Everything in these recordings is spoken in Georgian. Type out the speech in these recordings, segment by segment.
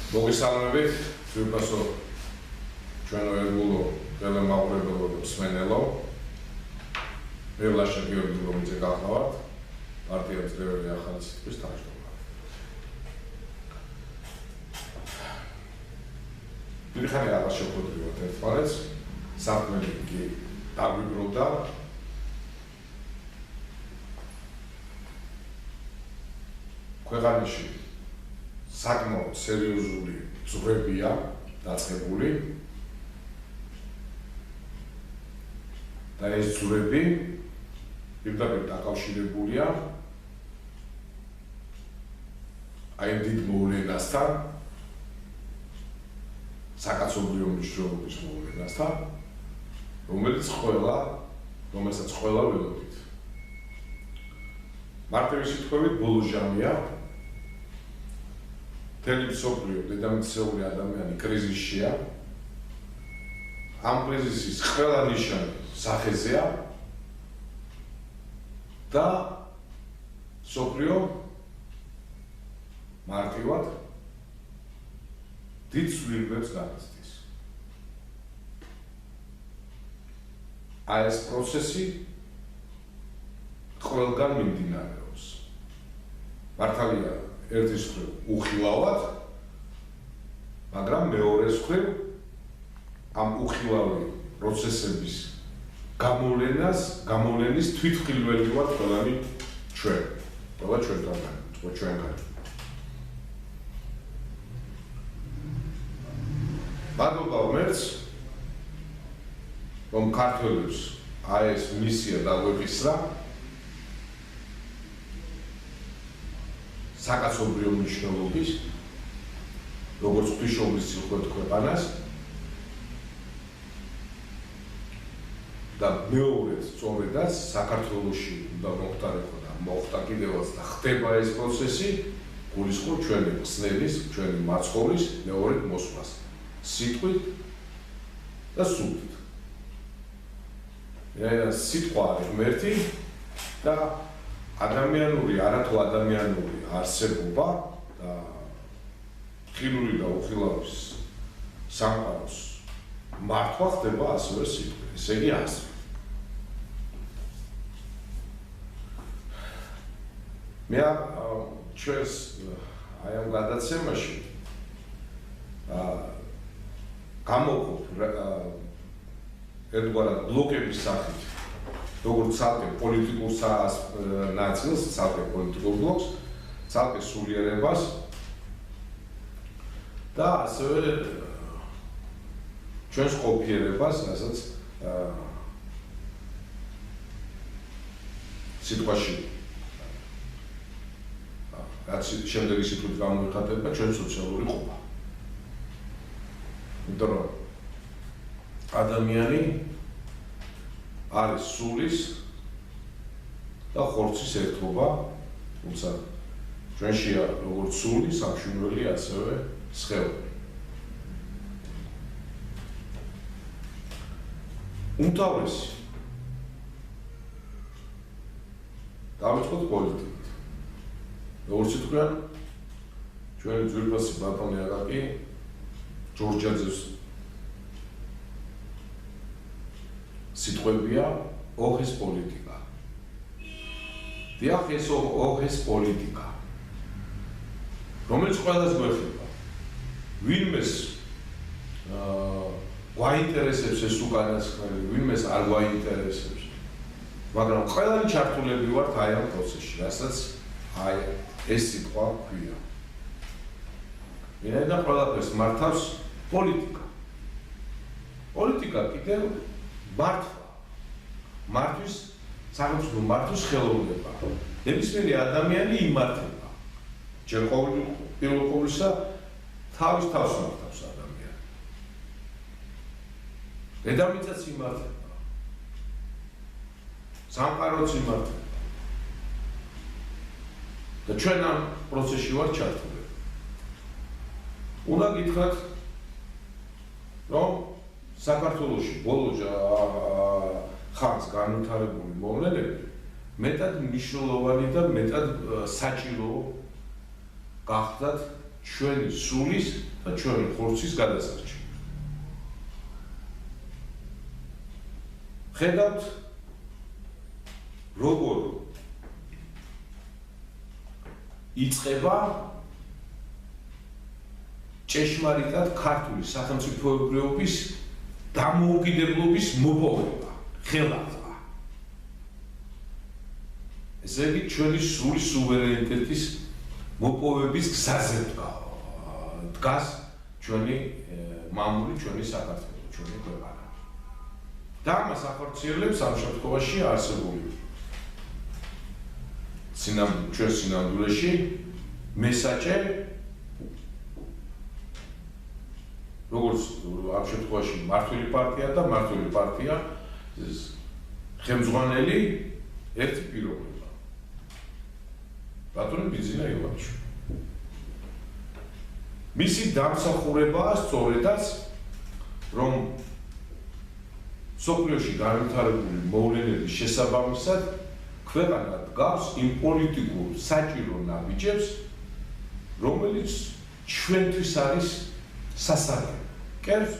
მოგესალმებით, ძვირფასო ჩვენო ერთგულო ტელემაყურებელო და მსმენელო. მე ვლაშა გიორგი რომიძე გახლავართ, პარტია მცდელობელი ახალი სიტყვის თავმჯდომარე. დიდი ხანი აღარ შევხვდებით ერთმანეთს, საქმე კი დაგვიბრუნდა. ქვეყანაში საკმაოდ სერიოზული ძვრებია დაწყებული და ეს ძვრები პირდაპირ დაკავშირებულია აი დიდ მოვლენასთან, საკაცობრიო მნიშვნელობის მოვლენასთან, რომელსაც ყველა ველოდით. მარტივი სიტყვებით ბოლო ჟამია თელევიზორული დედამიწული ადამიანი კრიზისშია. ამ კრიზისის ყველა ნიშანი სახეზეა და სოფლიო მარტივად დიდ ცვლილებებს განიცდის. აი ეს პროცესი ყველგან მიმდინარეობს. მართალია ერთის მხრივ უხილავად, მაგრამ მეორეს მხრივ ამ უხილავი პროცესების გამოვლენის თვითმხილველი ვართ ყველანი ჩვენ. ყველა ჩვენგან. მადლობა ღმერთს, რომ ქართველებს აი ეს მისია დაგვეპისრა. საკაცობრიო მნიშვნელობის, როგორც ღვთისმშობლის სიყვარული ქვეყანას და მეორედ სწორედაც საქართველოში უნდა მოხდარიყო და მოხდა კიდევაც და ხდება ეს პროცესი, გულისხმობ ჩვენი ხსნელის, ჩვენი მაცხოვრის მეორედ მოსვლას, სიტყვით და სულით. სიტყვა არის ღმერთი და ადამიანური, არათუ ადამიანური არსებობა და ხილული და უხილავის სამყაროს მართვა ხდება ასევე სიტყვით, ესე იგი ასე. მე ჩვენს აი ამ გადაცემაში გამოვყოფ ერთგვარად ბლოკების სახით, როგორც ცალკე პოლიტიკურ ნაწილს, ცალკე პოლიტიკურ ბლოკს, ცალკე სულიერებას და ასევე ჩვენს ყოფიერებას, რასაც სიტყვაში რაც შემდეგი სიტყვით გამოიხატება ჩვენ სოციალური ყოფა. იმიტომ რომ ადამიანი არის სულის და ხორცის ერთობა, თუმცა ჩვენშია როგორც სული, სამშვიდობელი, ასევე სხეული. უმთავრესი დავიწყოთ პოლიტიკით. როგორც ითქვიან, ჩვენი ძვირფასი ბატონი აკაკი ჯორჯაძეს სიტყვებია ოღეს პოლიტიკა. დიახ, ეს ოღეს პოლიტიკა, რომელიც ყველას გვეხება. ვინმეს გვაინტერესებს ეს უკანასკნელი, ვინმეს არ გვაინტერესებს. მაგრამ ყველანი ჩართულები ვართ აი ამ პროცესში, რასაც აი ეს სიტყვა ქვია. ვინაიდან ყველაფერს მართავს პოლიტიკა. პოლიტიკა კიდევ მართვის სახელმწიფო მართვის ხელოვნება. ნებისმიერი ადამიანი იმართება. ჯერ პირველ ყოვლისა თავის თავს მართავს ადამიანი. დედამიწაც იმართება. სამყაროც იმართება. და ჩვენ ამ პროცესში ვართ ჩართულები. უნდა გითხრათ, რომ საქართველოში ბოლო ხანს განვითარებული მოვლენები მეტად მნიშვნელოვანი და მეტად საჭირო გახდათ ჩვენი სულის და ჩვენი ხორცის გადასარჩენად. ხედავთ როგორ იწყება ჭეშმარიტად ქართული სახელმწიფოებრიობის დამოუკიდებლობის მოპოვება, ხელახლა. ესე იგი, ჩვენი სრული სუვერენიტეტის მოპოვების გზაზე დგას ჩვენი მამული, ჩვენი საქართველო, ჩვენი ქვეყანა. და ამას ახორციელებს ამ შემთხვევაში არსებული ჩვენ სინამდვილეში მესაჭე როგორც ამ შემთხვევაში მართული პარტია და მართული პარტია ხელმძღვანელი ერთი პიროვნება. ბატონი ბიძინა ივანიშვილი. მისი დამსახურებაა სწორედაც რომ სოფლიოში განვითარებული მოვლენების შესაბამისად ქვეყანა დგავს იმ პოლიტიკურ საჭირო ნაბიჯებს, რომელიც ჩვენთვის არის სასარგებლო. კერძო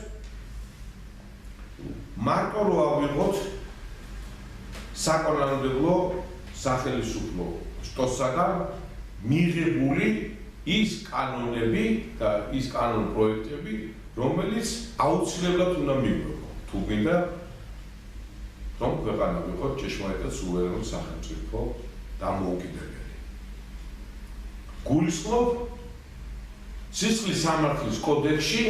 მარტო რო ავიღოთ საკანონმდებლო სახელმწიფო შტოსაგან მიღებული ის კანონები და ის კანონ პროექტები, რომელიც აუცილებლად უნდა მიგვეღო. თუ გინდა რომ ქვეყანა ვიყოთ ჭეშმარიტად სუვერენული სახელმწიფო დამოუკიდებელი. გულისხმობ სისხლის სამართლის კოდექსში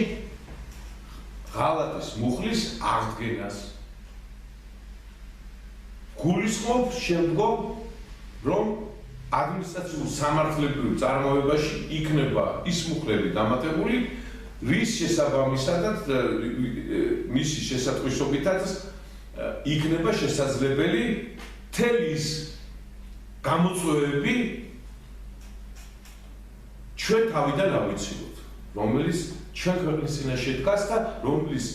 ღალატის მუხლის აღდგენას. გულისხმობ შემდგომ რომ ადმინისტრაციულ სამართლებრივ წარმოებაში იქნება ის მუხლები დამატებული, რის შესაბამისადაც მისი შესატყვისობითაც იქნება შესაძლებელი თელის გამოწვევები ჩვენ თავიდან ავიცილოთ, რომელიც ჩვენ ქვეყნის წინაშე დგას და რომლის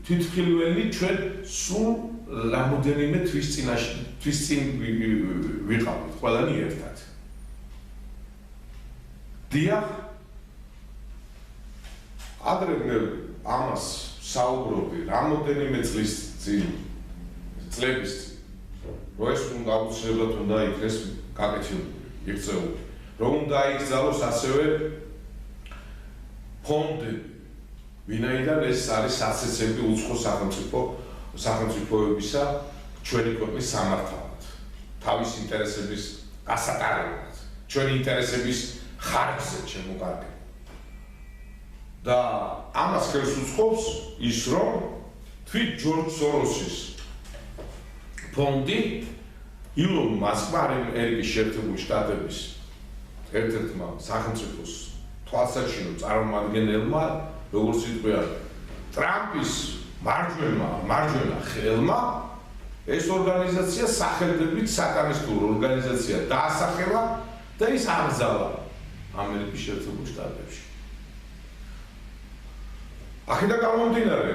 თვითმხილველი ჩვენ სულ რამოდენიმე თვის წინ ვიყავით ყველანი ერთად. დიახ, ადრე მე ამას საუბრობდი რამოდენიმე წლების წინ, რომ ეს უნდა აუცილებლად უნდა იქნეს გაკეთებული, იქცეული. რომ უნდა აიგზავნოს ასევე ფონდები, ვინაიდან ეს არის ასეცები უცხო სახელმწიფოებისა ჩვენი ქვეყნის სამართავად, თავის ინტერესების გასატარებლად, ჩვენი ინტერესების ხარჯზე შემოგარგება. და ამას ხელს უწყობს ის, რომ თვით ჯორჯ სოროსის ფონდი ილონ მასკმა ამერიკის შეერთებული შტატების ერთ-ერთმა სახელმწიფოს თვალსაჩინო წარმომადგენელმა, როგორც იტყვია ტრამპის მარჯვენა ხელმა ეს ორგანიზაცია სახელდებით საკანისტურ ორგანიზაცია დაასახელა და ის აღზალა ამერიკის შეერთებულ შტატებში. აქედან გამომდინარე,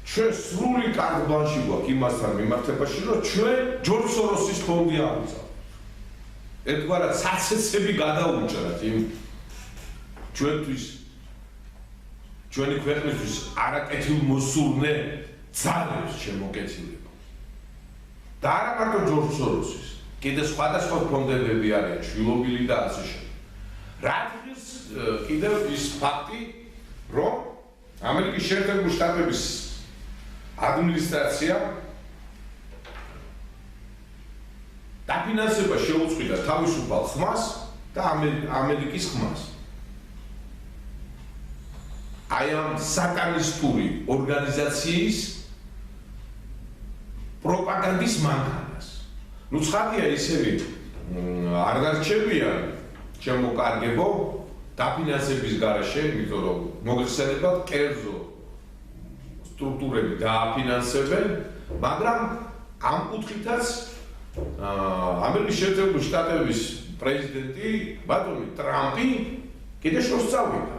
ჩვენ სრული კარგბანში გვაქვს იმასთან მიმართებაში, რომ ჩვენ ჯორჯ სოროსის ფონდი აღზავთ. ერთგვარად საცეცები გადაუჭრათ იმ ჩვენი ქვეყნისთვის არაკეთილმოსურნე ძალებს შემოკეთილება. და არა მარტო ჯორჯ სოროსის, კიდე სხვადასხვა ფონდებები არიან, შვილობილი და ასე შემდეგ. რადგან კიდევ ის ფაქტი, რომ ამერიკის შეერთებული შტატების ადმინისტრაცია დაფინანსება შეუწყვიტა თავისუფალ ხმას და ამერიკის ხმას. აი ამ საკანისტური ორგანიზაციის პროპაგანდის მანქანას. ნუ ცხადია ისევი არ დარჩებიან შემოკარგებო დაფინანსების გარეშე, იმიტომ რომ მოგეხსენებათ კერძო სტრუქტურები დააფინანსებენ, მაგრამ ამ კუთხითაც ამერიკის შეერთებული შტატების პრეზიდენტი ბატონი ტრამპი კიდე შორს წავიდა.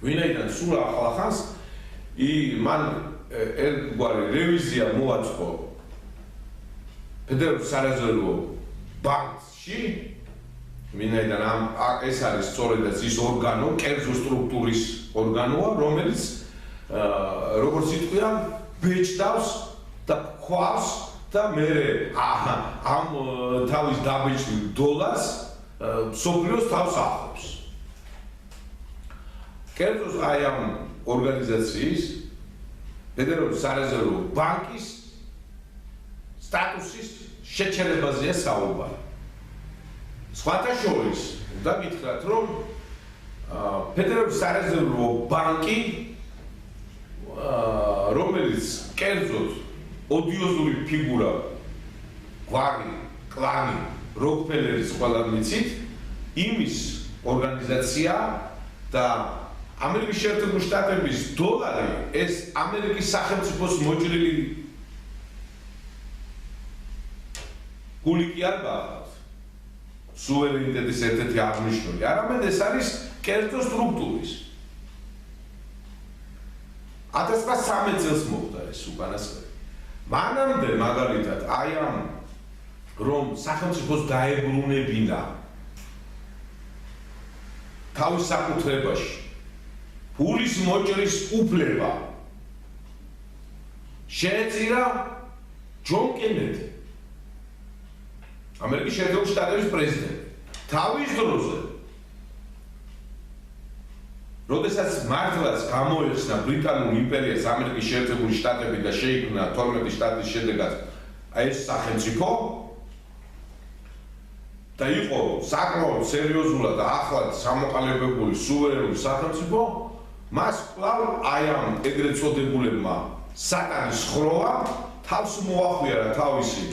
ვინაიდან სულ ახლახანს მან ერთგვარი რევიზია მოაწყო ფედერალურ სარეზერვო ბანკში, ვინაიდან ეს არის სწორედაც ის ორგანო, კერძო სტრუქტურის ორგანოა, რომელიც როგორც იტყვია, ბეჭდავს და ქვავს და მე ამ თავის დაბეჭდილ დოლარს მსოფლიოს თავს ახლავს. კერძო აი ამ ორგანიზაციის ფედერალური სარეზერვო ბანკის სტატუსის შეჩერებაზეა საუბარი. სხვათა შორის უნდა გითხრათ, რომ ფედერალური სარეზერვო ბანკი, რომელიც კერძოდ ოდიოზური ფიგურა, გვარი, კლანი, როკფელერის ყველა მიცით, იმის ორგანიზაცია და ამერიკის შეერთებული შტატების დოლარი ეს ამერიკის სახელმწიფოს მოჭრილი გული კი არ გახავთ. სუვერენიტეტის ერთ-ერთი აღნიშნული, არამედ ეს არის კერძო სტრუქტურის. 1913 წელს მოხდა ეს უკანასკნელი. მანამდე მაგალითად აი ამ რომ სახელმწიფოს დაებრუნებინა თავის საკუთრებაში ფულის მოჭრის უფლება შეეწირა ჯონ კენედი, ამერიკის შეერთებული შტატების პრეზიდენტი. თავის დროზე, როდესაც მართლაც გამოეხსნა ბრიტანულ იმპერიას ამერიკის შეერთებული შტატები და შეიქმნა 12 შტატის შედეგად ეს სახელმწიფო და იყო საკმაოდ სერიოზულად და ახლად სამოყალიბებული სუვერენული სახელმწიფო, მას კვლავ აი ამ ეგრეთ წოდებულებმა სატანის ხროვამ თავს მოახვიარა თავისი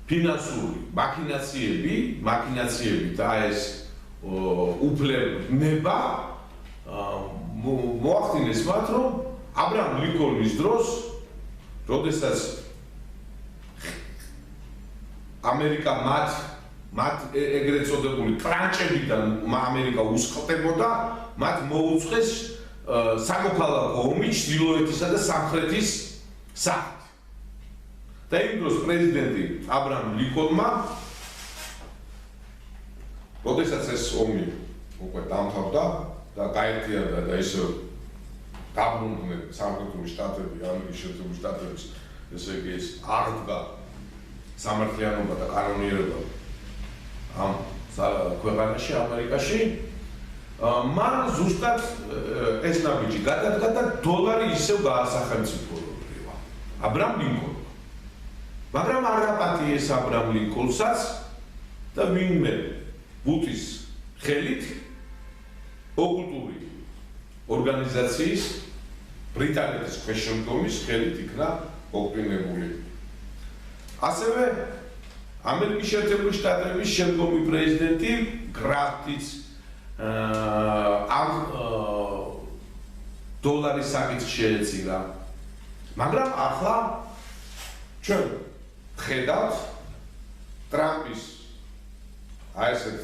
ფინანსური მაქინაციები და ეს უფლება მოახდინეს მათ, რომ აბრაამ ლინკოლნის დროს, როდესაც ამერიკა მათ ეგრეთ წოდებული კრანჭებიდან ამერიკა უსხლტებოდა, მათ მოუწყეს სამოქალაქო ომი ჩრდილოეთისა და სამხრეთის სახით. და იმ დროს პრეზიდენტი აბრაამ ლინკოლნმა, როდესაც ეს ომი უკვე დამთავრდა და გაერთიანდა და ისევ დაბრუნდნენ სამხრეთული შტატები, ამერიკის შეერთებული შტატების, ესე იგი ეს აღდგა სამართლიანობა და კანონიერება ამ ქვეყანაში, ამერიკაში, მან ზუსტად ეს ნაბიჯი გადადგა და დოლარი ისევ გაასახელმწიფოებრივა აბრაამ ლინკოლნმა. მაგრამ არ აპატიეს აბრაამ ლინკოლნსაც და ვინმე ბუთის ხელით ოკულტური ორგანიზაციის ბრიტანეთის ქვეშევრდომის ხელით იქნა მოგვიანებული. ასევე ამერიკის შეერთებული შტატების შემდგომი პრეზიდენტი გრაფტიც ამ დოლარის საკითხს შეეწირა. მაგრამ ახლა ჩვენ ხედავთ ტრამპის აი ესეთ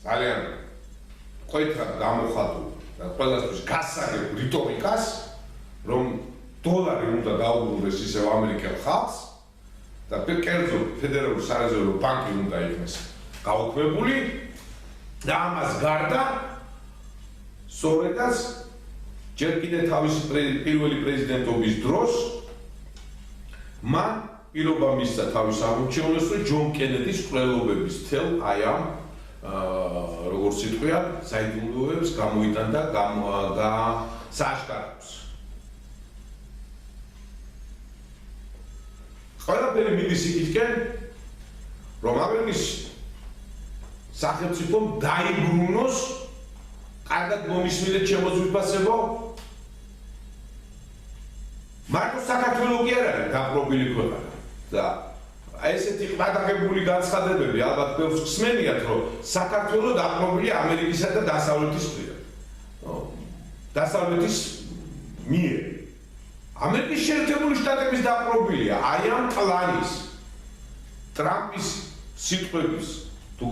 ძალიან ყოითრად გამოხატულ და ყველასთვის გასაგებ რიტორიკას, რომ დოლარი უნდა დაუბრუნდეს ისევ ამერიკელ ხალხს და კერძო ფედერალური სარეზერვო ბანკი უნდა იქნეს გაუქმებული და ამას გარდა სწორედაც ჯერ კიდევ თავისი პირველი პრეზიდენტობის დროს მან პირობა მისცა თავის აღმოჩენას, რომ ჯონ კენედის კვლელობების თელ აი ამ როგორც იტყვია, საიდუმლოებს გამოიტანდა სააშკარებს. ყველაფერი მიდის იქითკენ, რომ ამერიკის სახელმწიფომ დაიბრუნოს კარგად მომისმილეთ შემოძვიფასებო, მარტო საქართველოს კი არ არის დაპყრობილი ქვეყანა და ესეთი ყმადაღებული განცხადებები ალბათ ბევრს ხსმენიათ, რომ საქართველოს დაპყრობილია ამერიკისა და დასავლეთის მხრიდან. დასავლეთის მიერ. ამერიკის შეერთებული შტატების დაპყრობილია აი ამ კლანის ტრამპის სიტყვების თუ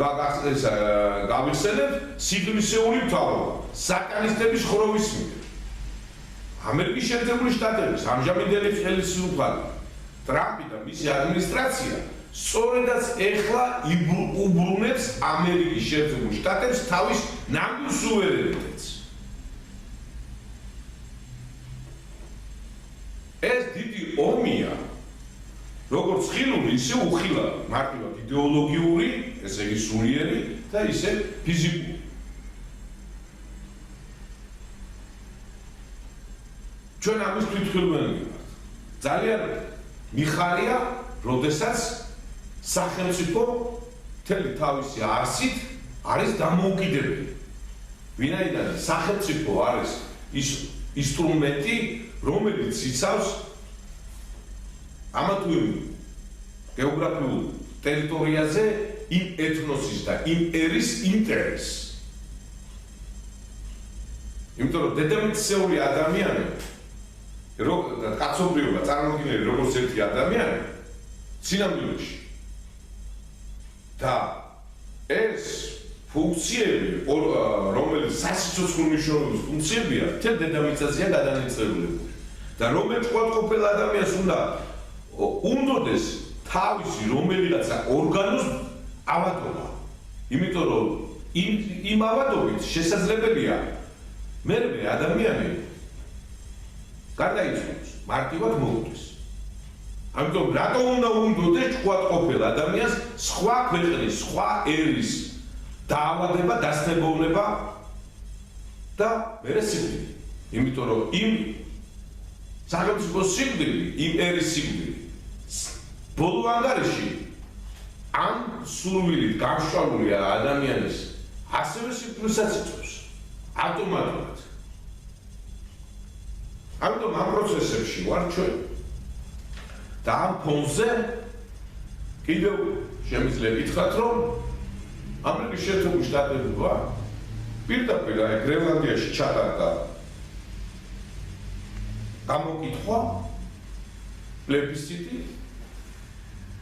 გავიხსენებთ სიგნისეული მთავრობა საკანისტების ხროვის მიერ. ამერიკის შეერთებული შტატების ამჟამინდელი ხელისუფლება ტრამპი და მისი ადმინისტრაცია სწორედაც ეხლა უბრუნებს ამერიკის შეერთებულ შტატებს თავის ნამდვილ სუვერენიტეტს. ეს დიდი ომია, როგორც ხილული, ისე უხილავი, მარტივად იდეოლოგიური, ესე იგი სულიერი და ისე ფიზიკური. ჩვენ ამის თვითმხილველები ვართ. ძალიან მიხარია, როდესაც სახელმწიფო მთელი თავისი არსით არის დამოუკიდებელი. ვინაიდან სახელმწიფო არის ის ინსტრუმენტი, რომელიც იცავს ამა თუ იმ გეოგრაფიულ ტერიტორიაზე იმ ეთნოსის და იმ ერის ინტერესს. იმიტომ რომ დედამიწისეული ადამიანები კაცობრიობა წარმოქმნილი როგორც ერთი ადამიანი სინამდვილეში და ეს ფუნქციები რომელიც სასიცოცხლო მნიშვნელობის ფუნქციებია მთელ დედამიწაზეა გადანაწილებული და რომელიც ყოველ ადამიანს უნდოდეს თავისი რომელიღაცა ორგანოს ავადობა იმიტომ რომ იმ ავადობით შესაძლებელია მერმე ადამიანი გადაიცვალოს, მარტივად მოუწვის. ამიტომ რატომ უნდა უნდოდეს ყოველ ადამიანს სხვა ქვეყნის, სხვა ერის დაავადება, დასნებოვნება და მერე სიკვდილი. იმიტომ რომ იმ სახელმწიფოს სიკვდილი, იმ ერის სიკვდილი ბოლო ანგარიში ამ სურვილით გამშვალული ადამიანის ასევე სიკვდილსაც იწვევს ავტომატურად. ამიტომ ამ პროცესებში ვარ ჩვენ და ამ ფონზე კიდევ შემიძლია გითხრათ რომ ამერიკის შეერთებული შტატებმა პირდაპირ გრენლანდიაში ჩატარდა გამოკითხვა პლებისციტი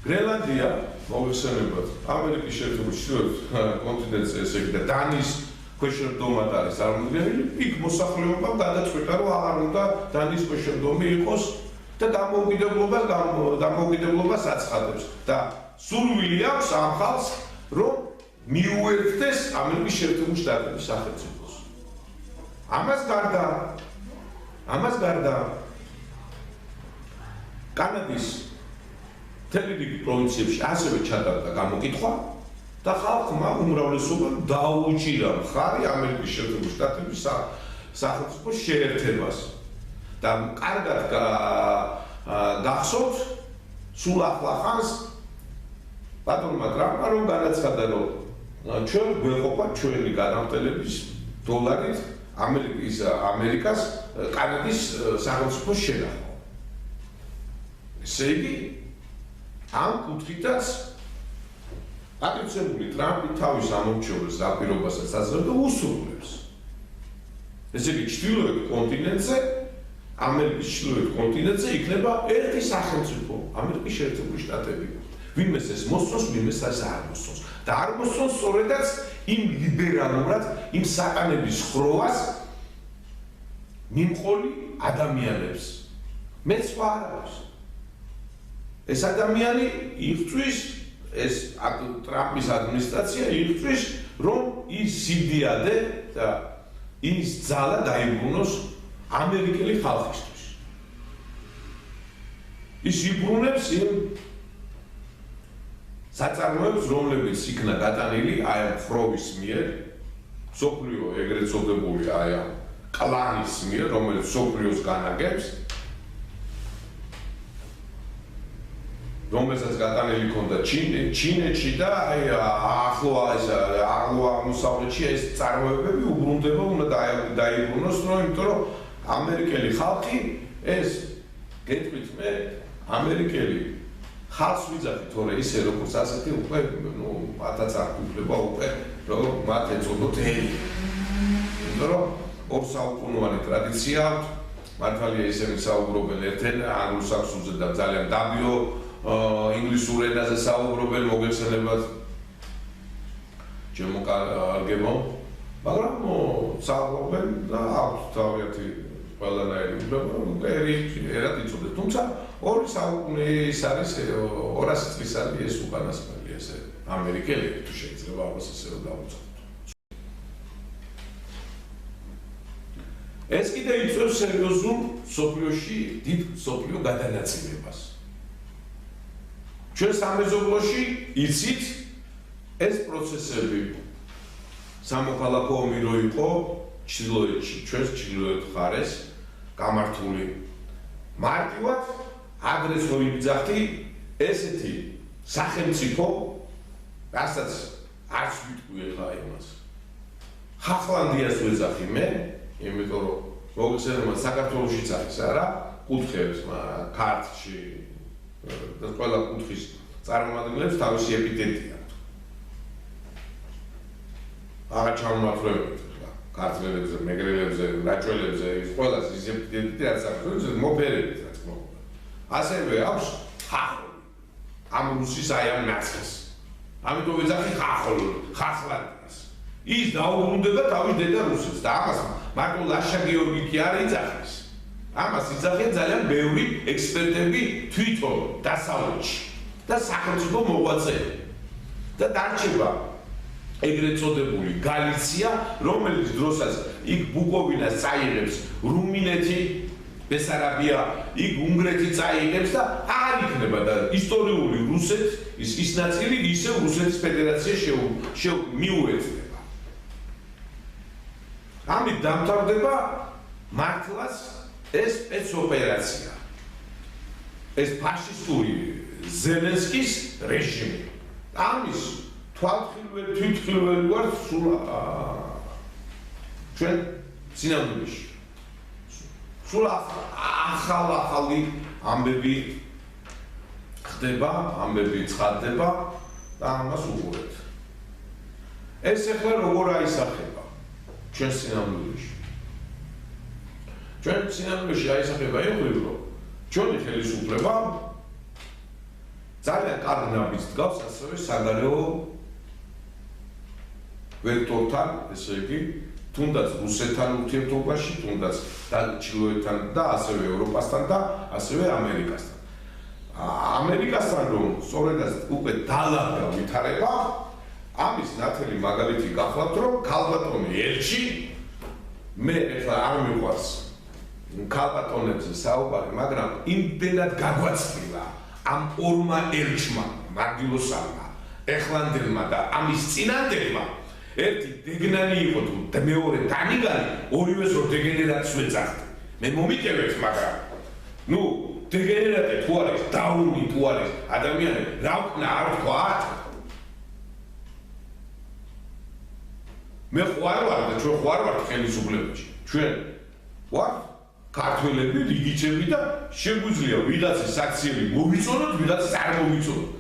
გრენლანდია მოგესალმებათ ამერიკის შეერთებული შტატების კონტინენტზე ესე იგი და დანიის ქვეშევრდომად არის წარმოდგენილი, იქ მოსახლეობამ გადაწყვიტა, რომ აღარ უნდა დანიის ქვეშევრდომი იყოს და დამოუკიდებლობას აცხადებს და სურვილი აქვს ამ ხალხს, რომ მიუერთდეს ამერიკის შეერთებული შტატების სახელმწიფოს. ამას გარდა კანადის მთელი რიგი პროვინციებში ასევე ჩატარდა გამოკითხვა და ხალხმა უმრავლესობამ დაუჭირა მხარი ამერიკის შეერთებული შტატების სახელმწიფოს შეერთებას და კარგად გახსოვთ სულ ახლახანს ბატონმა ტრამპმა რომ განაცხადა რომ ჩვენ გვეყოფა ჩვენი გადამტელების დოლარით ამერიკას კანადის სახელმწიფოს შენახვა. ესე იგი ამ კუთხითაც აკეთებული ტრამპი თავის ამორჩეულს დაპირობასაც აძლევს და უსურვებს. ესე იგი ჩრდილოეთ კონტინენტზე, ამერიკის ჩრდილოეთ კონტინენტზე იქნება ერთი სახელმწიფო, ამერიკის შეერთებული შტატები. ვინმეს ეს მოსწონს, ვინმეს ეს არ მოსწონს. და არ მოსწონს სწორედაც იმ ლიბერალურად, იმ საკანების ხროვას მიმყოლი ადამიანებს. მეც სხვა არ არის. ეს ადამიანი იღწვის ეს ტრამპის ადმინისტრაცია იღწვის რომ ის სიდიადე და ის ძალა დაიბრუნოს ამერიკელი ხალხისთვის. ის იბრუნებს იმ საწარმოებს, რომლებიც იქნა გატანილი აი ამ ხროვის მიერ, სოფლიო ეგრეთ წოდებული აი ამ კლანის მიერ, რომელიც სოფლიოს განაგებს, რომელსაც გატანილი ჰქონდა ჩინეთში და აი ახლო აღმოსავლეთში ეს წარმოებები უბრუნდება, უნდა დაიბრუნოს, იმიტომ რომ ამერიკელი ხალხი ეს გეტყვით მე ამერიკელი ხალხს ვიძახი, თორე ისე როგორც ასეთი უკვე მათაც არ უფლება უკვე რომ მათ ეწოდოთ ელი. იმიტომ რომ ორსაუკუნოვანი ტრადიცია აქვს, მართალია ისინი საუბრობენ ერთენ ანგლურ საქსონზე და ძალიან დაბიო ინგლისურ ენაზე საუბრობენ, მოგეხსენებათ ჩემო კარგებო, მაგრამ საუბრობენ და აქვს თავიანთი ყველანაირი უფლება, ერად იწოდეთ. თუმცა ორი საუკუნე ის არის 200 წლის არის ეს უკანასკნელი ესე ამერიკელი თუ შეიძლება ამას ასე დავუწყოთ. ეს კიდე იწვევს სერიოზულ სოფლიოში დიდ სოფლიო გადანაწილებას. ჩვენ სამეზობლოში იცით ეს პროცესები სამოქალაქო ომი რო იყო ჩრდილოეთში, ჩვენს ჩრდილოეთ მხარეს გამართული. მარტივად ადრეს რო იბძახდი ესეთი სახელმწიფო, რასაც არც ვიტყვი ახლა იმას. ხახლანდიას ვეძახი მე, იმიტომ რომ მოგცემ საქართველოშიც არის არა, კუთხეებს, მაგრამ ქართლში და ყველა კუთხის წარმომადგენლებს თავისი ეპიტეტი აქვთ. აღარ ჩამოვართვევთ ახლა ქართველებზე, მეგრელებზე, რაჭველებზე, ის ყველას ის ეპიტეტი რაც აქვს, მოფერებით რა თქმა უნდა. ასევე აქვს ხახლი. ამ რუსის აი ამ ნაცხეს. ამიტომ ვეძახი ხახლანდიას. ის დაუბრუნდება თავის დედა რუსეთს და ამას მარტო ლაშა გიორგი კი არ იძახის. ამას იძახიან ძალიან ბევრი ექსპერტები თვითონ დასავლეთში და სახელმწიფო მოღვაწეები. და დარჩება ეგრეთ წოდებული გალიცია, რომელიც დროსაც იქ ბუკოვინას წაიღებს რუმინეთი, ბესარაბია, იქ უნგრეთი წაიღებს და არ იქნება და ისტორიული რუსეთი, ის ნაწილი ისევ რუსეთის ფედერაციას მიუერთდება. ამით დამთავრდება მართლაც ეს სპეცოპერაცია. ეს ფაშისტური ზელენსკის რეჟიმი. ამის თვითმხილველი ვარ სულ ჩვენ სინამდვილეში. სულ ახალი ამბები ხდება, ამბები ცხადდება და ამას უყურებთ. ეს ახლა როგორ აისახება ჩვენ სინამდვილეში? ჩვენ სინამდვილეში აისახება იმხრივ, რომ ჩვენი ხელისუფლება ძალიან კარგ ნაბიჯს დგავს ასევე საგარეო ვექტორთან, ესე იგი, თუნდაც რუსეთთან ურთიერთობაში, თუნდაც ჩრდილოეთთან და ასევე ევროპასთან და ასევე ამერიკასთან. ამერიკასთან რომ სწორედაც უკვე დალაგდა ვითარება, ამის ნათელი მაგალითი გახლავთ, რომ ქალბატონი ელჩი მე ახლა არ მიყვარს ქალბატონებზე საუბარი, მაგრამ იმდენად გაგვაცნილა ამ ორმა ელჩმა, მარტვილოსანმა, ეხლანდელმა და ამის წინანდელმა ერთი დეგნანი იყო და მეორე დანიგანი, ორივეს რო დეგენერატს ვეძახდი. მე მომიტევეთ, მაგრამ ნუ დეგენერატი თუ არის, დაუნი თუ არის, ადამიანები რა ვქნა არ ვთქვათ? მე ხوار ვარ და ჩვენ ხوار ვართ ხელისუფლებაში. ჩვენ ვართ ქართველები, რიგიჩები და შეგვიძლია ვიღაცის აქციები მოვიწონოთ, ვიღაცის არ მოვიწონოთ.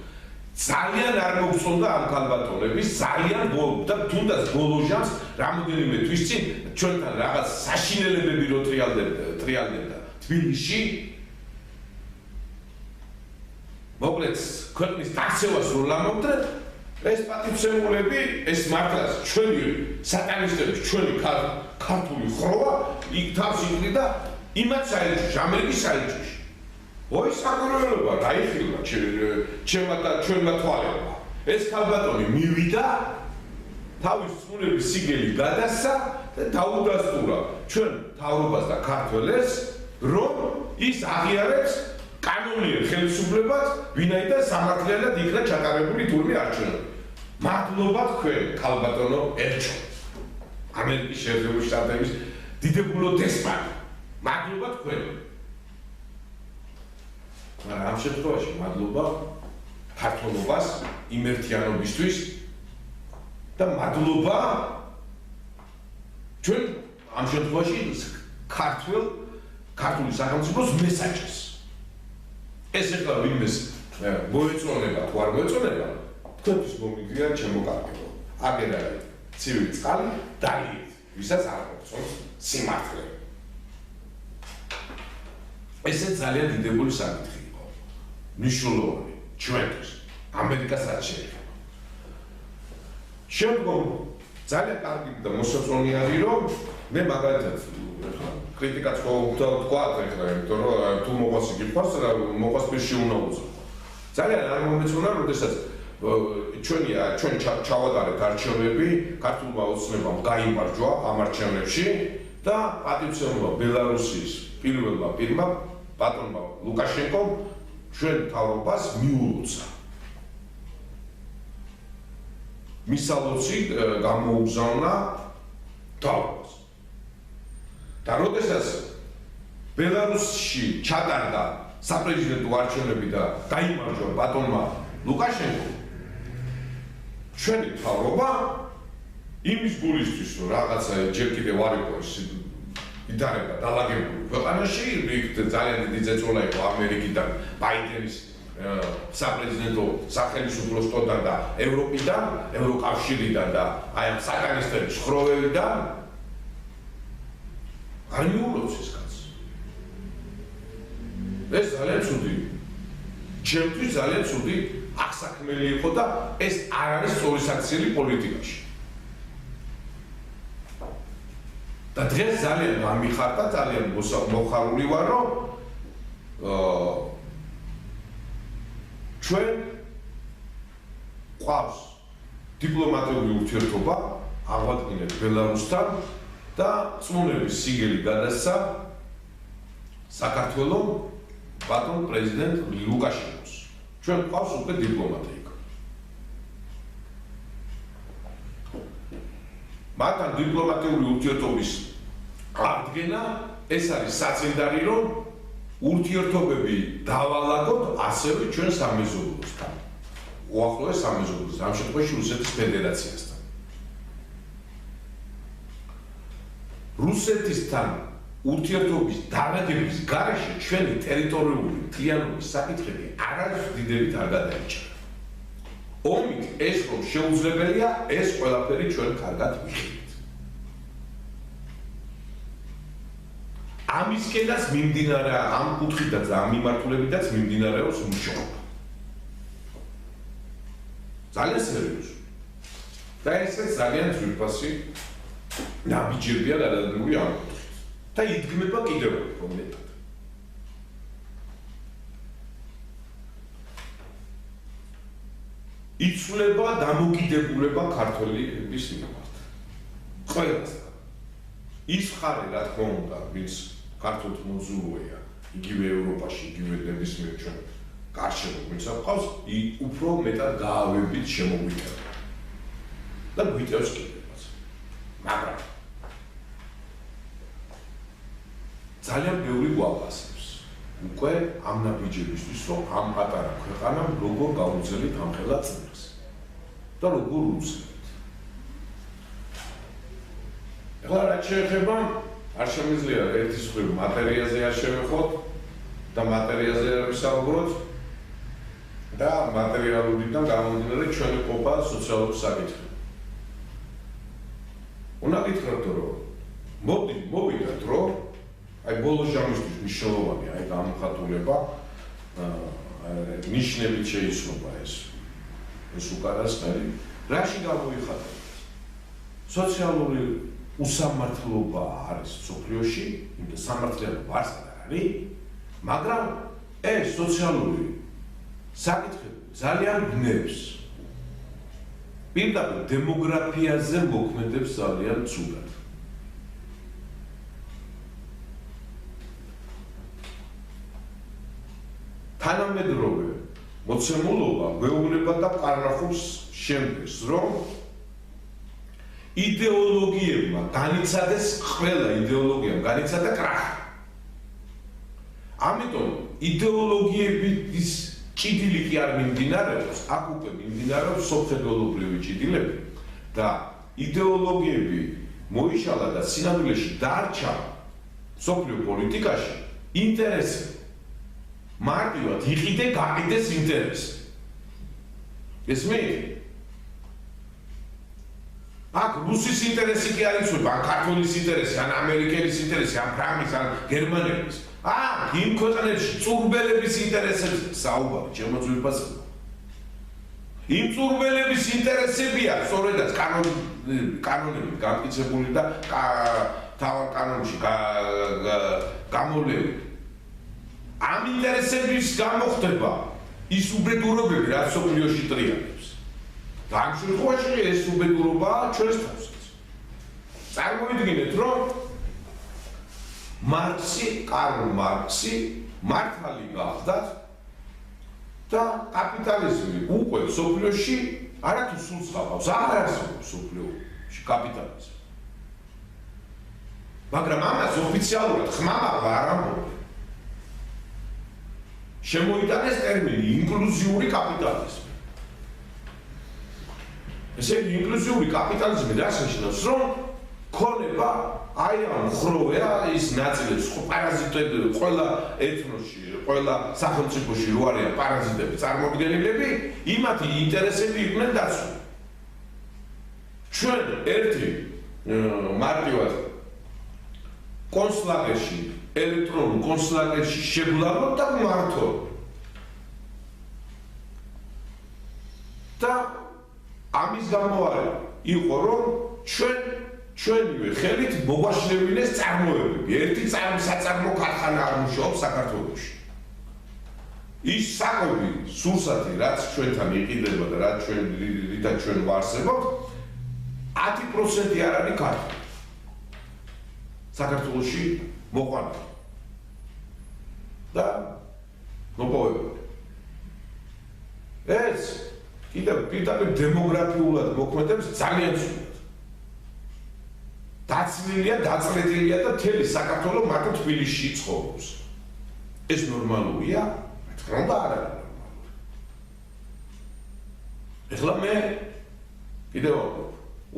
ძალიან არ მოგწონდა ამ ქალბატონების, ძალიან და თუნდაც ბოლო ჟამს რამოდენიმე თვის წინ ჩვენთან რაღაც საშინელებები რო ტრიალდებდა თბილისში. მოკლედ, ქვეყნის დაცევას რო ლამობდნენ, ეს პატივცემულები, ეს მართლაც ჩვენი სატანისტების, ჩვენი ქართული ხროვა იქ თავს იყრიდა იმათ საელჩოში, ამერიკის საელჩოში. ой საკურველობა რა იხილა ჩვენმა თვალებმა. ეს ქალბატონი მივიდა, თავის წუნების სიგელი გადასცა და დაუდასტურა ჩვენ მთავრობას და ქართველებს, რომ ის აღიარებს კანონიერ ხელისუფლებას, ვინაიდან სამართლიანად იქნა ჩატარებული თურმე არჩევნები. მადლობა თქვენ, ქალბატონო ელჩო. ამერიკის შეერთებული შტატების დიდებულო დესპანი. მადლობა თქვენ. მაგრამ ამ შემთხვევაში მადლობა ქართულობას იმერთიანობისთვის და მადლობა ჩვენ ამ შემთხვევაში ქართული სახელმწიფოს მესაჯს. ეს ახლა ვინმეს მოეწონება თუ არ მოეწონება, თქვენთვის მომიგია ჩემო კარგო. აგერ არის ცივი წყალი დალიეთ, ვისაც არ მოწონს სიმართლე. ესე ძალიან დიდებული საკითხი. მნიშვნელოვანი ჩვენთვის ამერიკას რაც შეეხება. შემდგომ ძალიან კარგი და მოსაწონი არის რომ მე მაგალითად კრიტიკაც თქვა ეხლა იმიტომ რომ თუ მოყვას იგიყვარს რა მოყვას პირში უნდა უძღვო ძალიან არ მომეწონა როდესაც ჩვენი ჩავატარეთ არჩევნები ქართულმა ოცნებამ გაიმარჯვა ამ არჩევნებში და პატივცემულობა ბელარუსის პირველმა პირმა ბატონმა ლუკაშენკომ ჩვენ თავრობას მიულოცა მისალოცი გამოუგზავნა თავრობას და როდესაც ბელარუსში ჩატარდა საპრეზიდენტო არჩევნები და გაიმარჯვა ბატონმა ლუკაშენკომ ჩვენი თავრობა იმის გულისთვის რომ რაღაცა ჯერ კიდევ არ იყოს იდარება დალაგებული ქვეყანაში იქ ძალიან დიდი ზეწოლა იყო ამერიკიდან ბაიდენის საპრეზიდენტო სახელმწიფოსთან და ევროპიდან ევროკავშირიდან და აი ამ საკანისტების ხროვებიდან არ მიულოცეს კაცს ეს ძალიან ცუდი ჩემთვის ძალიან ცუდი აღსაქმელი იყო და ეს არ არის სწორი საქციელი პოლიტიკაში და დღეს ძალიან გამიხარდა ძალიან მოხარული ვარ რომ ჩვენ ყავს დიპლომატიური ურთიერთობა აღვადგინეთ ბელარუსთან და წმუნების სიგელი გადასცა საქართველოს ბატონ პრეზიდენტ ლუკაშენკოს ჩვენ ყავს უკვე დიპლომატია მათთან დიპლომატიური ურთიერთობის აღდგენა ეს არის საწინდარი რომ ურთიერთობები დავალაგოთ ასევე ჩვენ სამეზობლოსთან უახლოეს სამეზობლოს ამ შემთხვევაში რუსეთის ფედერაციასთან რუსეთისთან ურთიერთობის დარაგების გარეშე ჩვენი ტერიტორიული მთლიანობის საკითხები არასდიდებით არ გადაიჭრა ომით ეს რომ შეუძლებელია ეს ყველაფერი ჩვენ კარგად ვიხილეთ ამისკენაც მიმდინარე ამ კუთხიდან და ამ მიმართულებითაც მიმდინარეობს მუშაობა ძალიან სერიოზული და ესეც ძალიან ძვირფასი ნაბიჯებია გადადგმული ამ კუთხით და იდგმება კიდევ მეტად იცვლება დამოკიდებულება ქართველების მიმართ. ყველასთან. ის ხარი რა თქმა უნდა, ვინც ქართულთ მოზურვეა, იგივე ევროპაში, იგივე ნებისმიერ ჩვენ გარშემო ვინც აკავს, უფრო მეტად გაავებით შემოგვიტევა. და გვიტევს კიდევაც. მაგრამ ძალიან ბევრი გვაფასებს. უკვე ამ ნაბიჯებისთვის რომ ამ პატარა ქვეყანამ როგორ გაუძლებით ამხელა წინას და როგორ უძლებთ. ეხლა რაც შეეხება არ შემიძლია ერთის მხრივ მატერიაზე არ შევეხოთ და მატერიაზე არ ვისაუბროთ და მატერიალურიდან გამომდინარე ჩვენი ყოფა სოციალური საკითხი. უნდა გითხრათ რომ მოვიდათ რომ აი ბოლო ჟამისთვის მნიშვნელოვანია აი გამოხატულება ნიშნებით შეიცვლება ეს უკანასკნელი რაში გამოიხატება სოციალური უსამართლობა არის სოფლიოში იმიტომ სამართლიანობა არ არის მაგრამ ეს სოციალური საკითხები ძალიან ბნევს პირდაპირ დემოგრაფიაზე მოქმედებს ძალიან ცუდად თანამედროვე მოცემულობა გვეუბნება და კარნახობს შემდგეს, რომ იდეოლოგიებმა განიცადეს ყველა იდეოლოგიამ განიცადა კრახი. ამიტომ იდეოლოგიების ჭიდილი კი არ მიმდინარეობს, აქ უკვე მიმდინარეობს სოფხედველობრივი ჭიდილები და იდეოლოგიები მოიშალა და სინამდვილეში დარჩა სოფლიო პოლიტიკაში ინტერესი მარტივად იყიდე გაყიდეს ინტერესი. ესმით? აქ რუსის ინტერესი კი არ იცვლება, ან ქართლის ინტერესი, ან ამერიკელის ინტერესი, ან ფრანგის, ან გერმანელის. აქ იმ ქვეყნებში წურბელების ინტერესებს საუბარი, ჩემო ძვირფასო. იმ წურბელების ინტერესებია, სწორედაც კანონებით გამტკიცებული და თავად კანონში გამოვლენილი. ამ ინტერესების გამო ხდება ის უბედურობები, რაც სოფლიოში ტრიალებს. და ამ შემთხვევაში ეს უბედურობაა ჩვენს თავსაც. წარმოვიდგინეთ, რომ კარლ მარქსი მართალი გახდათ და კაპიტალიზმი უკვე სოფლიოში არათუ სულ ხავს, არ არსებობს სოფლიოში კაპიტალიზმი. მაგრამ ამას ოფიციალურად ხმამაღლა არ ამბობენ. შემოიტანეს ტერმინი ინკლუზიური კაპიტალიზმი. ესე იგი ინკლუზიური კაპიტალიზმი რას ნიშნავს, რომ ქონება აი ამ ხროვია ის ნაწილებს პარაზიტები ყველა ეთნოსში, ყველა სახელმწიფოში რო არიან პარაზიტები, წარმოდგენილები, იმათი ინტერესები იყვნენ დაცული. ჩვენ ერთი მარტივად კონცლაგერში, ელექტრონულ კონცლაგერში შეგვდარბოთ და მართო. და ამის გამოარება იყო, რომ ჩვენივე ხელით მოგვაშლევინეს წარმოებები. ერთი საწარმო ქარხანა არ მუშაობს საქართველოში. ის საკვები სურსათი, რაც ჩვენთან იყიდება და რაც რითაც ჩვენ ვარსებობთ, 10% არ არის ქართული. საქართველოში მოყვანილი. და მოპოვებული. ეს კიდევ პირდაპირ დემოგრაფიულად მოქმედებს ძალიან სულ. დაცლილია, დაწლეტილია და მთელი საქართველო მარტო თბილისში ცხოვრობს. ეს ნორმალურია? რა თქმა უნდა არ არის ნორმალური. ეხლა მე კიდევ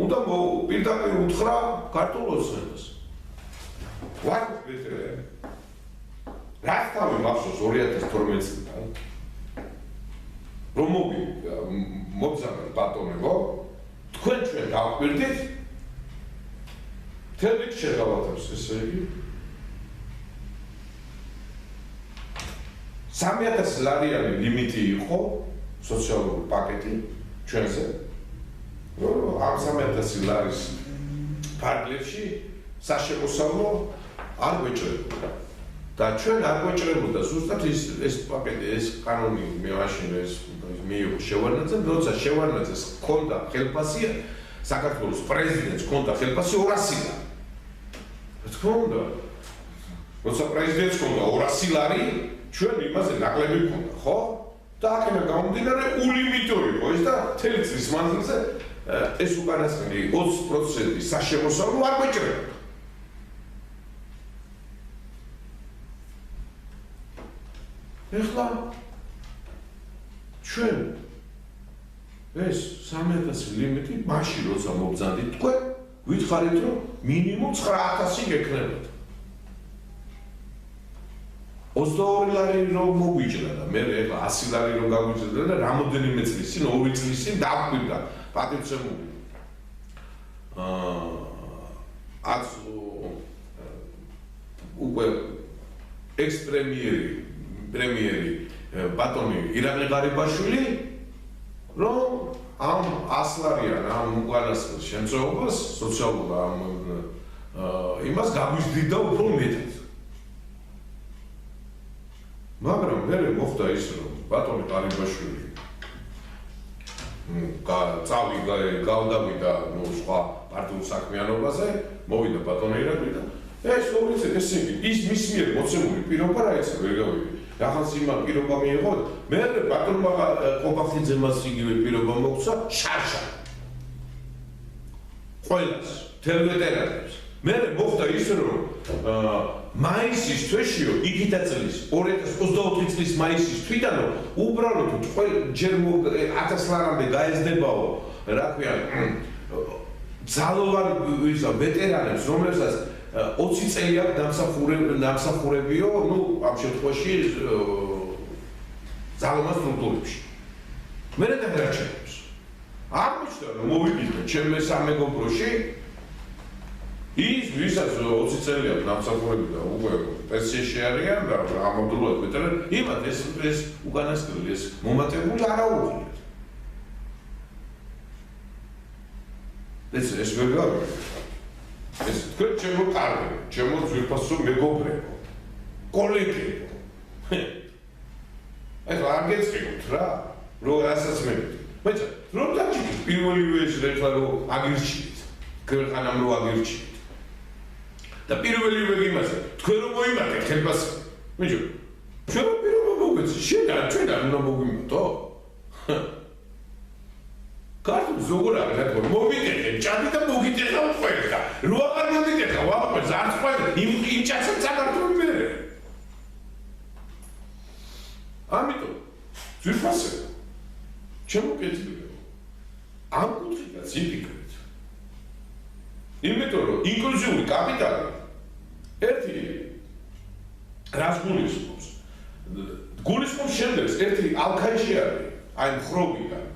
უნდა პირდაპირ უთხრა ქართულ ოცნებას. ვარ ვეტერანი. რა თავი მახსოვს 2012 წელს რომ მოგზაურობ ბატონებო, თქვენ ჩვენ გავყვირდით თელიქ შეღავათებს, ესე იგი 3000 ლარიანი ლიმიტი იყო სოციალური პაკეტი ჩვენზე. ამ 3000 ლარის ფარგლებში საშემოსავლო არ გვეჭრებოდა. და ჩვენ არ გვეჭრებოდა ზუსტად ეს პაკეტი, ეს კანონი მე მაშინ ეს მიიღო შევარდნაძემ, როცა შევარდნაძეს ჰქონდა ხელფასი, საქართველოს პრეზიდენტს ჰქონდა ხელფასი 200 ლარი. რა თქმა უნდა, როცა პრეზიდენტს ჰქონდა 200 ლარი, ჩვენ იმაზე ნაკლები ჰქონდა, ხო? და აქედან გამომდინარე ულიმიტო იყო ეს და მთელი წლის მანძილზე ეს უკანასკნელი 20% საშემოსავლო არ გვეჭრებოდა. ეხლა ჩვენ ეს 3000 ლიმიტი მაშინ როცა მობრძანდით თქვენ გითხარით რომ მინიმუმ 9000 გექნებათ. 22 ლარი რომ მოგვიჭრა და მე ეხლა 100 ლარი რომ გაგვიჭრა და რამოდენიმე წლის წინ 2 წლის წინ დაგვირდა პატივცემული. უკვე ექს-პრემიერი ბატონი ირაკლი ღარიბაშვილი რომ ამ 100 ლარიან ამ უკანასკნელ შემწეობას სოციალურ იმას გაგვიზრდიდა უფრო მეტად. მაგრამ მე მოხდა ის რომ ბატონი ღარიბაშვილი გავდავიდა სხვა პარტიულ საქმიანობაზე, მოვიდა ბატონი ირაკლი და ეს ორი ესე იგი ის მის მიერ მოცემული პირობა რა ეცა ვერ გავიგე. ახალს იმა პირობა მიიღო, მე ბატონმა ყობახიძემაც იგივე პირობა მოგცა შარშა. ყველას, თელ ვეტერანებს. მე მოხდა ის რომ მაისის თვეშიო იქითა წლის 2024 წლის მაისის თვიდანო უბრალოდ ჯერ 1000 ლარამდე გაეზდებაო, რა ქვია, ძალოვანი ვეტერანებს, რომლებსაც 20 წელი აქვს დამსახურებიო, ამ შემთხვევაში ძალოვან სტრუქტურებში. მე დაგარჩენებს. აღმოჩნდა რომ მოვიგეთ ჩემ სამეგობროში ის ვისაც 20 წელი აქვს დამსახურები და უკვე პენსიაში არიან და ამავდროულად ვეტერანი, იმათ ეს უკანასკნელი ეს მომატებული არ აუღიათ. ეს ვერ გავიგე. ეს თქვენ ჩემო კარგი, ჩემო ძვირფასო მეგობრებო, კოლეგებო. ეს არ გეცხრით რა, რო რასაც მეგობთ. მაგრამ რო დაჭიქით პირველივე ეს რეხლა რო აგირჩით, ქვეყანამ რო აგირჩით. და პირველივე იმაზე, თქვენ რო მოიმატეთ ხელფასი. მიჯო. ჩვენ პირველ მოგეცი, ჩვენ არ უნდა მოგვიმატო. კარტო ზოგურა რა მოვიგეთ ჭადი და მოგიტეხავ ყველა რო აღარ მოგიტეხავ ვაფრთხილ არც ყველა იმ ჭაცა საქართველოს მე ამიტომ ძვირფასე ჩემო კეთილებო ამ კუთხიდან იფიქრეთ იმიტომ რომ ინკლუზიური კაპიტალი ერთი რას გულისხმობს შემდეგს ერთი ალქაიში არის აი ხრობიდან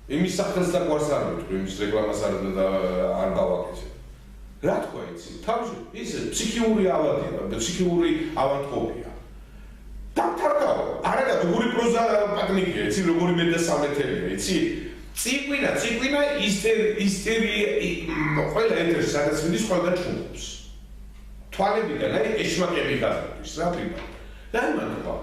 იმის სახელს და გვარს არ მეთქვი, იმის რეკლამას არ გავაკეთე. რა თქვა იცი? თავში ის ფსიქიური ავადია, ფსიქიური ავადმყოფია. დამთარგავ, არა როგორი პროზა პატნიკია, იცი როგორი მეტასამეთელია, იცი? ციკვინა, ისტერია, ყველა ეთერში სადაც მიდის, ყველა ჩუმობს. თვალებიდან აი ეშმაკები გაზრდის, რა თქმა უნდა. და იმან თქვა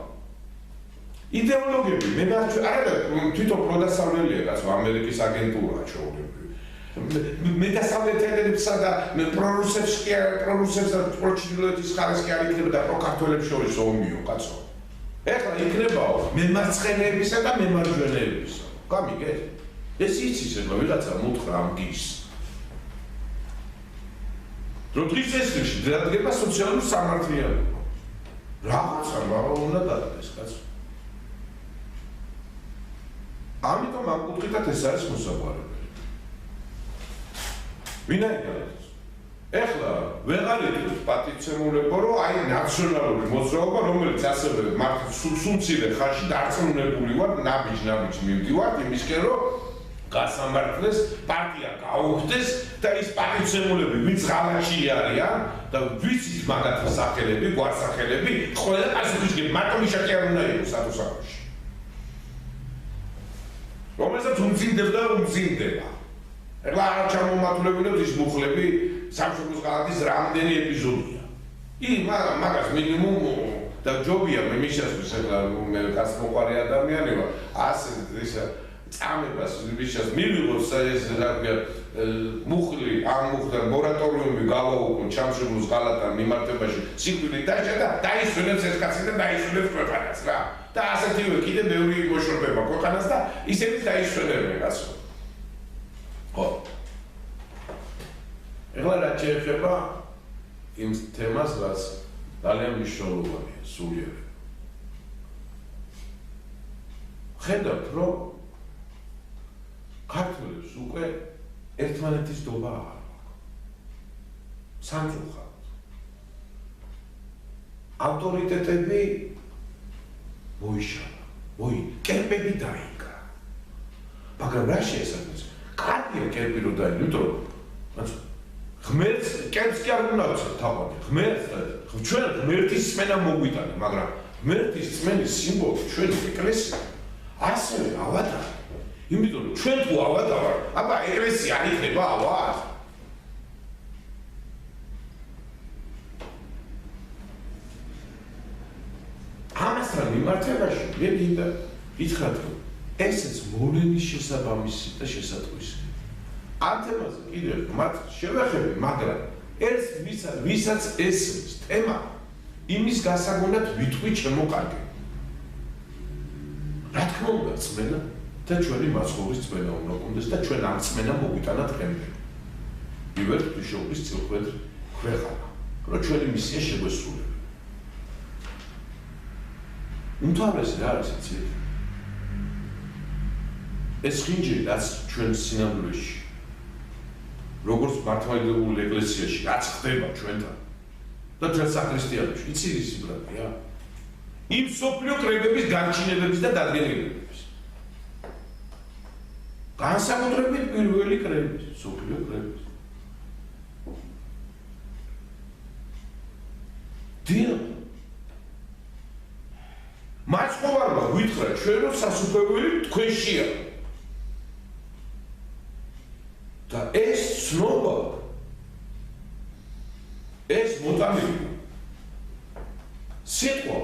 იდეოლოგები მე არა თვითონ პროდასავლელია კაცო ამერიკის აგენტურაა ჩაულებრივი მეტასამეთელებსა და პრორუსებს და პროჩილოეთის ხარეს კი არ იქნება და პროკართულებს შორის ომიო კაცო ეხლა იქნებაო მემარცხენეებისა და მემარჯვენეებისა გამიგეთ ეს იცის ეხლა ვიღაცა მუთხრა ამ გის რომ დღის წესრიგში დადგება სოციალური სამართლიანობა რაღაცა უნდა დადგეს კაცო ამიტომ ამ კუთხიდან ეს არის მოსაგვარებელი. ვინაიდან ეხლა ვეღარ იტყვით პატიცემულებო, რომ აი ნაციონალური მოძრაობა, რომელიც ასევე მართლა სულცირე ხანში დარწმუნებული ვარ, ნაბიჯ მივდივართ იმისკენ, რომ გასამართლეს პარტია გაუხდეს და ის პატიცემულები ვინც ღალატში არიან და ვიცით მაგათი სახელები, გვარსახელები, ყველა პასუხისმგებელი მარტო მიშაკი არ უნდა იყოს სათოსაქვეში. რომელსაც უმძიმდება. ეხლა არ ჩამომართულებულებს ის მუხლები სამშობლოს ღალატის რამდენი ეპიზოდია. მაგას მინიმუმ და ჯობია მე მისასწრებს ეხლა მე გასმოყარი ადამიანი ვარ. ასე ისა წამებას ვიშას მივიღოთ ეს რაღაცა მუხლი ამ მუხლთან მორატორიუმი გავაუქმო სამშობლოს ღალატთან მიმართებაში სიკვდილი დაჭა და დაისვენებს ეს კაცი და დაისვენებს ქვეყანას რა. და ასეთივე კიდე ბევრი მოშორდება ქვეყანას და ისინი დაისვენებენ რასო. ხო. ეხლა რა შეეხება იმ თემას, რაც ძალიან მნიშვნელოვანია სულიერ. ხედავთ, რომ ქართველებს უკვე ერთმანეთის დობა არ აქვს. სამწუხაროდ. ავტორიტეტები მოიშალა, კერპები დაინგრა. მაგრამ რა შეესაბამება? კარგია კერპი რო დაინგრა, იმიტომ რომ ღმერთს კერპს კი არ უნდა ვცეთ თავად. ღმერთს ჩვენ ღმერთის წმენა მოგვიტანა, მაგრამ ღმერთის წმენის სიმბოლო ჩვენი ეკლესია ასევე ავადაა. იმიტომ რომ ჩვენ თუ ავადა ვარ, აბა ეკლესია არ იქნება ავად. ამასთან მიმართებაში მე მინდა ითხრათ, რომ ესეც მოვლენის შესაბამისი და შესატყვისი. ამ თემაზე კიდევ მათ შევეხები, მაგრამ ეს ვისაც ეს თემა იმის გასაგონად ვიტყვი ჩემო კარგი. რა თქმა უნდა, წმენა და ჩვენი მაცხოვრის წმენა უნდა გქონდეს და ჩვენ ამ წმენა მოგვიტანა დღემდე. მივერთ ღვთისმშობლის წილხვედრ ქვეყანა, რომ ჩვენი მისია შეგვესრულება. უმთავრესი რა არის იცით? ეს ხინჯი რაც ჩვენ სინამდვილეში როგორც მართლმადიდებლურ ეკლესიაში რაც ხდება ჩვენთან და ჩვენ საქრისტიანებში იცით ის იბრალია? იმ სოფლიო კრებების განჩინებების და დადგენილების. განსაკუთრებით პირველი კრების, სოფლიო კრების. დილ მაცხოვარმა გვითხრა ჩვენ რომ სასუფეველი თქვენშია. და ეს ცნო ეს მოტანილი სიტყვა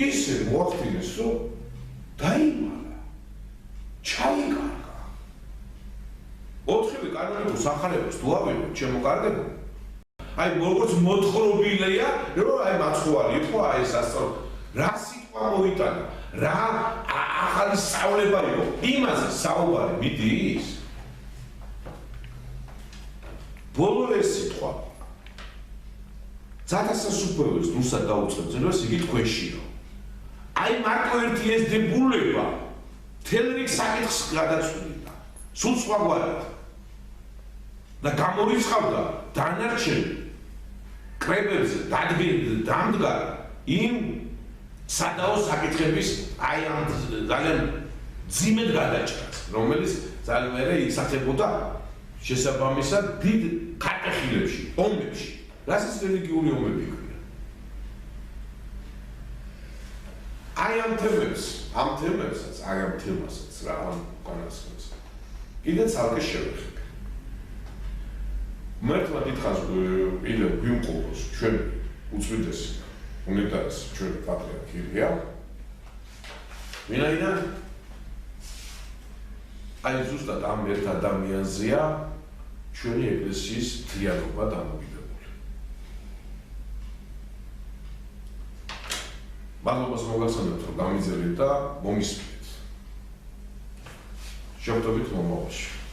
ისე მოახდინეს, რომ დაიმალა, ჩაიკარგა. ოთხივე კანონიკურ სახარებას თუ ავიღოთ ჩემო კარგებო, აი როგორც მოთხრობილია, რომ აი მაცხოვარი იყო, აი ეს ასწავლო, რა სიტყვა მოიტანა, რა ახალი სწავლება იყო, იმაზე საუბარი მიდის. ბოლო ეს სიტყვა ძადასას უფლებს რუსად დაუწყებს ძნელს იგი თქვენშიო. აი მარტო ერთი ეს დებულება მთელ რიგ საკითხს გადაწყვეტდა. სულ სხვაგვარად. და გამორიცხავდა დანარჩენ კრებებზე დამდგა იმ სადაო საკითხების აი ამ ძალიან ძიმედ გადაჭრას, რომელიც ძალიან მერე ისახებოდა შესაბამისად დიდ ქარტეხილებში, ომებში, რასაც რელიგიური ომები იყვნენ. აი ამ თემებსაც, აი ამ თემასაც რა ამ უკანასკნელს. კიდე ცალკე შევეხებ. მართლა დიდხანს კიდე ვიმყოფოს ჩვენ უწმიდესი უნიტარეს ჩვენ პატრიარქი ილია. ვინაიდან აი ზუსტად ამ ერთ ადამიანზეა ჩვენი ეკლესიის მთლიანობა დამოკიდებული. მადლობას მოგახსენებთ, რომ გამიძელეთ და მომისმენთ. შევხვდებით მომავალში.